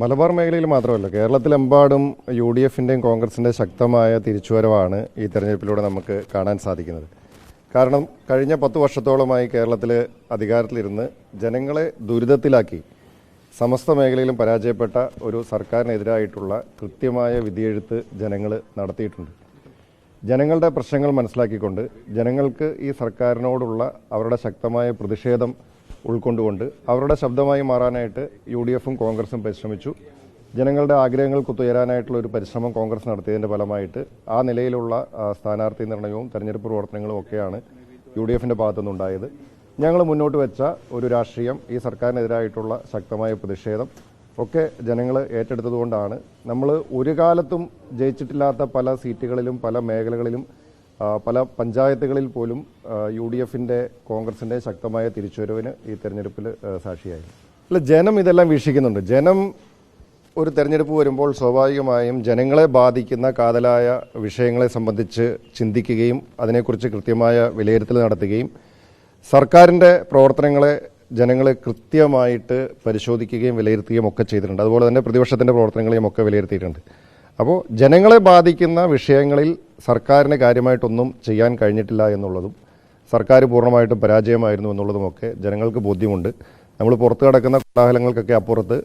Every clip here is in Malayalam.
മലബാർ മേഖലയിൽ മാത്രമല്ല, കേരളത്തിലെമ്പാടും യു ഡി എഫിൻ്റെയും കോൺഗ്രസിൻ്റെ ശക്തമായ തിരിച്ചുവരവാണ് ഈ തെരഞ്ഞെടുപ്പിലൂടെ നമുക്ക് കാണാൻ സാധിക്കുന്നത്. കാരണം കഴിഞ്ഞ 10 വർഷത്തോളമായി കേരളത്തിൽ അധികാരത്തിലിരുന്ന് ജനങ്ങളെ ദുരിതത്തിലാക്കി സമസ്ത മേഖലയിലും പരാജയപ്പെട്ട ഒരു സർക്കാരിനെതിരായിട്ടുള്ള കൃത്യമായ വിധിയെഴുത്ത് ജനങ്ങൾ നടത്തിയിട്ടുണ്ട്. ജനങ്ങളുടെ പ്രശ്നങ്ങൾ മനസ്സിലാക്കിക്കൊണ്ട് ജനങ്ങൾക്ക് ഈ സർക്കാരിനോടുള്ള അവരുടെ ശക്തമായ പ്രതിഷേധം ഉൾക്കൊണ്ടുകൊണ്ട് അവരുടെ ശബ്ദമായി മാറാനായിട്ട് യു ഡി എഫും കോൺഗ്രസും പരിശ്രമിച്ചു. ജനങ്ങളുടെ ആഗ്രഹങ്ങൾക്കൊത്തുയരാനായിട്ടുള്ള ഒരു പരിശ്രമം കോൺഗ്രസ് നടത്തിയതിൻ്റെ ഫലമായിട്ട് ആ നിലയിലുള്ള സ്ഥാനാർത്ഥി നിർണയവും തെരഞ്ഞെടുപ്പ് പ്രവർത്തനങ്ങളും ഒക്കെയാണ് യു ഡി എഫിൻ്റെ ഭാഗത്തുനിന്നുണ്ടായത്. ഞങ്ങൾ മുന്നോട്ട് വെച്ച ഒരു രാഷ്ട്രീയം, ഈ സർക്കാരിനെതിരായിട്ടുള്ള ശക്തമായ പ്രതിഷേധം ഒക്കെ ജനങ്ങൾ ഏറ്റെടുത്തതുകൊണ്ടാണ് നമ്മൾ ഒരു കാലത്തും ജയിച്ചിട്ടില്ലാത്ത പല സീറ്റുകളിലും പല മേഖലകളിലും പല പഞ്ചായത്തുകളിൽ പോലും യു ഡി എഫിൻ്റെ കോൺഗ്രസിൻ്റെ ശക്തമായ തിരിച്ചുവരവിന് ഈ തെരഞ്ഞെടുപ്പിൽ സാക്ഷിയായി. അല്ല, ജനം ഇതെല്ലാം വീക്ഷിക്കുന്നുണ്ട്. ജനം ഒരു തെരഞ്ഞെടുപ്പ് വരുമ്പോൾ സ്വാഭാവികമായും ജനങ്ങളെ ബാധിക്കുന്ന കാതലായ വിഷയങ്ങളെ സംബന്ധിച്ച് ചിന്തിക്കുകയും അതിനെക്കുറിച്ച് കൃത്യമായ വിലയിരുത്തൽ നടത്തുകയും സർക്കാരിൻ്റെ പ്രവർത്തനങ്ങളെ ജനങ്ങൾ കൃത്യമായിട്ട് പരിശോധിക്കുകയും വിലയിരുത്തുകയും ഒക്കെ ചെയ്തിട്ടുണ്ട്. അതുപോലെ തന്നെ പ്രതിപക്ഷത്തിൻ്റെ പ്രവർത്തനങ്ങളെയും ഒക്കെ വിലയിരുത്തിയിട്ടുണ്ട്. അപ്പോൾ ജനങ്ങളെ ബാധിക്കുന്ന വിഷയങ്ങളിൽ സർക്കാരിന് കാര്യമായിട്ടൊന്നും ചെയ്യാൻ കഴിഞ്ഞിട്ടില്ല എന്നുള്ളതും സർക്കാർ പൂർണ്ണമായിട്ടും പരാജയമായിരുന്നു എന്നുള്ളതുമൊക്കെ ജനങ്ങൾക്ക് ബോധ്യമുണ്ട്. നമ്മൾ പുറത്തു കിടക്കുന്ന കോലാഹലങ്ങൾക്കൊക്കെ അപ്പുറത്ത്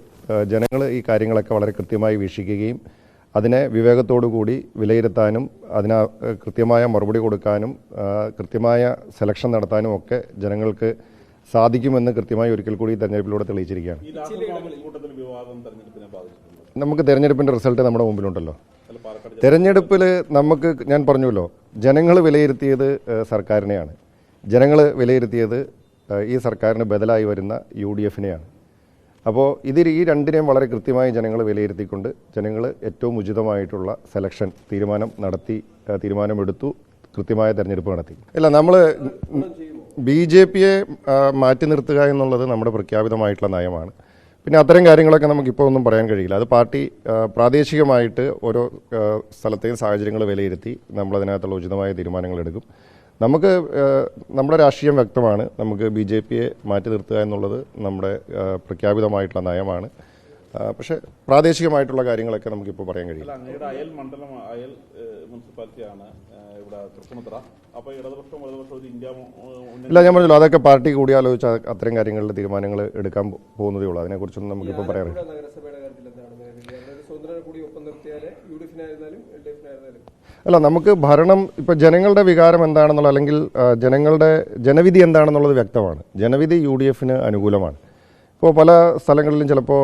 ജനങ്ങൾ ഈ കാര്യങ്ങളൊക്കെ വളരെ കൃത്യമായി വീക്ഷിക്കുകയും അതിനെ വിവേകത്തോടു കൂടി വിലയിരുത്താനും അതിന് കൃത്യമായ മറുപടി കൊടുക്കാനും കൃത്യമായ സെലക്ഷൻ നടത്താനും ഒക്കെ ജനങ്ങൾക്ക് സാധിക്കുമെന്ന് കൃത്യമായി ഒരിക്കൽ കൂടി തെരഞ്ഞെടുപ്പിലൂടെ തെളിയിച്ചിരിക്കുകയാണ്. നമുക്ക് തെരഞ്ഞെടുപ്പിൻ്റെ റിസൾട്ട് നമ്മുടെ മുമ്പിലുണ്ടല്ലോ. തെരഞ്ഞെടുപ്പിൽ നമുക്ക്, ഞാൻ പറഞ്ഞല്ലോ, ജനങ്ങൾ വിലയിരുത്തിയത് സർക്കാരിനെയാണ്. ജനങ്ങൾ വിലയിരുത്തിയത് ഈ സർക്കാരിന് ബദലായി വരുന്ന യു ഡി എഫിനെയാണ്. അപ്പോൾ ഈ രണ്ടിനെയും വളരെ കൃത്യമായി ജനങ്ങൾ വിലയിരുത്തിക്കൊണ്ട് ജനങ്ങൾ ഏറ്റവും ഉചിതമായിട്ടുള്ള സെലക്ഷൻ തീരുമാനമെടുത്തു, കൃത്യമായ തെരഞ്ഞെടുപ്പ് നടത്തി. അല്ല, നമ്മൾ BJPയെ മാറ്റി നിർത്തുക എന്നുള്ളത് നമ്മുടെ പ്രഖ്യാപിതമായിട്ടുള്ള നയമാണ്. പിന്നെ അത്തരം കാര്യങ്ങളൊക്കെ നമുക്കിപ്പോൾ ഒന്നും പറയാൻ കഴിയില്ല. അത് പാർട്ടി പ്രാദേശികമായിട്ട് ഓരോ സ്ഥലത്തെയും സാഹചര്യങ്ങൾ വിലയിരുത്തി നമ്മളതിനകത്തുള്ള ഉചിതമായ തീരുമാനങ്ങൾ എടുക്കും. നമ്മുടെ രാഷ്ട്രീയം വ്യക്തമാണ്. നമുക്ക് BJPയെ മാറ്റി നിർത്തുക എന്നുള്ളത് നമ്മുടെ പ്രഖ്യാപിതമായിട്ടുള്ള നയമാണ്. പക്ഷേ പ്രാദേശികമായിട്ടുള്ള കാര്യങ്ങളൊക്കെ നമുക്കിപ്പോൾ പറയാൻ കഴിയില്ല. അയൽ മണ്ഡലം, അയൽ മുനിസിപ്പാലിറ്റിയാണ് ഇവിടെ തൃപ്പൂണിത്തുറ. അപ്പോൾ ഇടതുപക്ഷം ഇല്ല, ഞാൻ പറഞ്ഞല്ലോ, അതൊക്കെ പാർട്ടി കൂടിയാലോചിച്ച് അത്തരം കാര്യങ്ങളിൽ തീരുമാനങ്ങൾ എടുക്കാൻ പോകുന്നതേ ഉള്ളൂ. അതിനെക്കുറിച്ചൊന്നും നമുക്കിപ്പോൾ പറയാറില്ല. അല്ല, നമുക്ക് ഭരണം, ഇപ്പം ജനങ്ങളുടെ വികാരം എന്താണെന്നുള്ള, അല്ലെങ്കിൽ ജനവിധി എന്താണെന്നുള്ളത് വ്യക്തമാണ്. ജനവിധി യു ഡി എഫിന് അനുകൂലമാണ്. ഇപ്പോൾ പല സ്ഥലങ്ങളിലും ചിലപ്പോൾ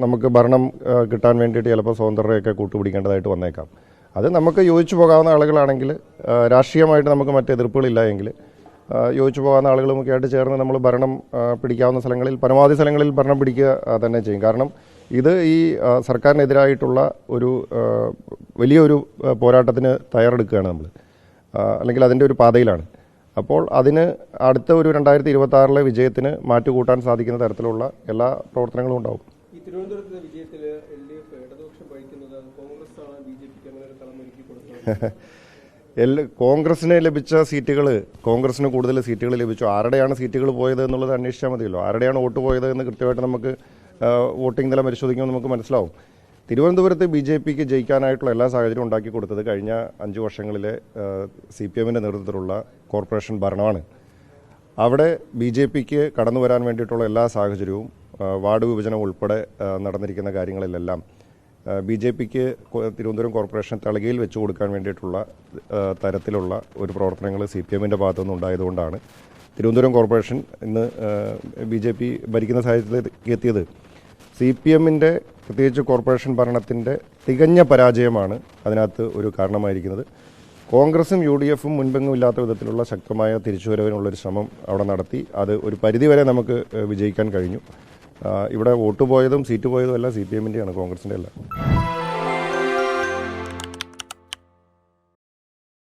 നമുക്ക് ഭരണം കിട്ടാൻ വേണ്ടിയിട്ട് ചിലപ്പോൾ സ്വതന്ത്രരെയൊക്കെ കൂട്ടുപിടിക്കേണ്ടതായിട്ട് വന്നേക്കാം. അത് നമുക്ക് യോജിച്ചു പോകാവുന്ന ആളുകളാണെങ്കിൽ, രാഷ്ട്രീയമായിട്ട് നമുക്ക് മറ്റ് എതിർപ്പുകളില്ല എങ്കിൽ യോജിച്ചു പോകാവുന്ന ആളുകളുമൊക്കെ ആയിട്ട് ചേർന്ന് നമ്മൾ ഭരണം പിടിക്കാവുന്ന സ്ഥലങ്ങളിൽ, പരമാവധി സ്ഥലങ്ങളിൽ ഭരണം പിടിക്കുക തന്നെ ചെയ്യും. കാരണം ഇത് ഈ സർക്കാരിനെതിരായിട്ടുള്ള ഒരു വലിയൊരു പോരാട്ടത്തിന് തയ്യാറെടുക്കുകയാണ് നമ്മൾ, അല്ലെങ്കിൽ അതിൻ്റെ ഒരു പാതയിലാണ്. അപ്പോൾ അതിന് അടുത്ത ഒരു 2026 വിജയത്തിന് മാറ്റുകൂട്ടാൻ സാധിക്കുന്ന തരത്തിലുള്ള എല്ലാ പ്രവർത്തനങ്ങളും ഉണ്ടാവും. കോൺഗ്രസിന് ലഭിച്ച സീറ്റുകൾ, കോൺഗ്രസിന് കൂടുതൽ സീറ്റുകൾ ലഭിച്ചു. ആരുടെയാണ് സീറ്റുകൾ പോയത് എന്നുള്ളത് അന്വേഷിച്ചാൽ മതിയല്ലോ. ആരുടെയാണ് വോട്ട് പോയത് എന്ന് കൃത്യമായിട്ട് നമുക്ക് വോട്ടിംഗ് നില പരിശോധിക്കുമ്പോൾ നമുക്ക് മനസ്സിലാവും. തിരുവനന്തപുരത്ത് BJPക്ക് ജയിക്കാനായിട്ടുള്ള എല്ലാ സാഹചര്യവും ഉണ്ടാക്കി കൊടുത്തത് കഴിഞ്ഞ 5 വർഷങ്ങളിലെ CPMൻ്റെ നേതൃത്വത്തിലുള്ള കോർപ്പറേഷൻ ഭരണമാണ്. അവിടെ BJPക്ക് കടന്നു വരാൻ വേണ്ടിയിട്ടുള്ള എല്ലാ സാഹചര്യവും, വാർഡ് വിഭജനം ഉൾപ്പെടെ നടന്നിരിക്കുന്ന കാര്യങ്ങളിലെല്ലാം BJPക്ക് തിരുവനന്തപുരം കോർപ്പറേഷൻ തളികയിൽ വെച്ച് കൊടുക്കാൻ വേണ്ടിയിട്ടുള്ള തരത്തിലുള്ള ഒരു പ്രവർത്തനങ്ങൾ CPMൻ്റെ ഭാഗത്തുനിന്ന് ഉണ്ടായതുകൊണ്ടാണ് തിരുവനന്തപുരം കോർപ്പറേഷൻ ഇന്ന് BJP ഭരിക്കുന്ന സാഹചര്യത്തിലേക്ക് എത്തിയത്. CPMൻ്റെ പ്രത്യേകിച്ച് കോർപ്പറേഷൻ ഭരണത്തിൻ്റെ തികഞ്ഞ പരാജയമാണ് അതിനകത്ത് ഒരു കാരണമായിരിക്കുന്നത്. കോൺഗ്രസും UDFും മുൻപെങ്ങും ഇല്ലാത്ത വിധത്തിലുള്ള ശക്തമായ തിരിച്ചുവരവിനുള്ളൊരു ശ്രമം അവിടെ നടത്തി. അത് ഒരു പരിധിവരെ നമുക്ക് വിജയിക്കാൻ കഴിഞ്ഞു. ഇവിടെ വോട്ട് പോയതും സീറ്റ് പോയതും എല്ലാം CPMൻ്റെയാണ്, കോൺഗ്രസിൻ്റെ അല്ല.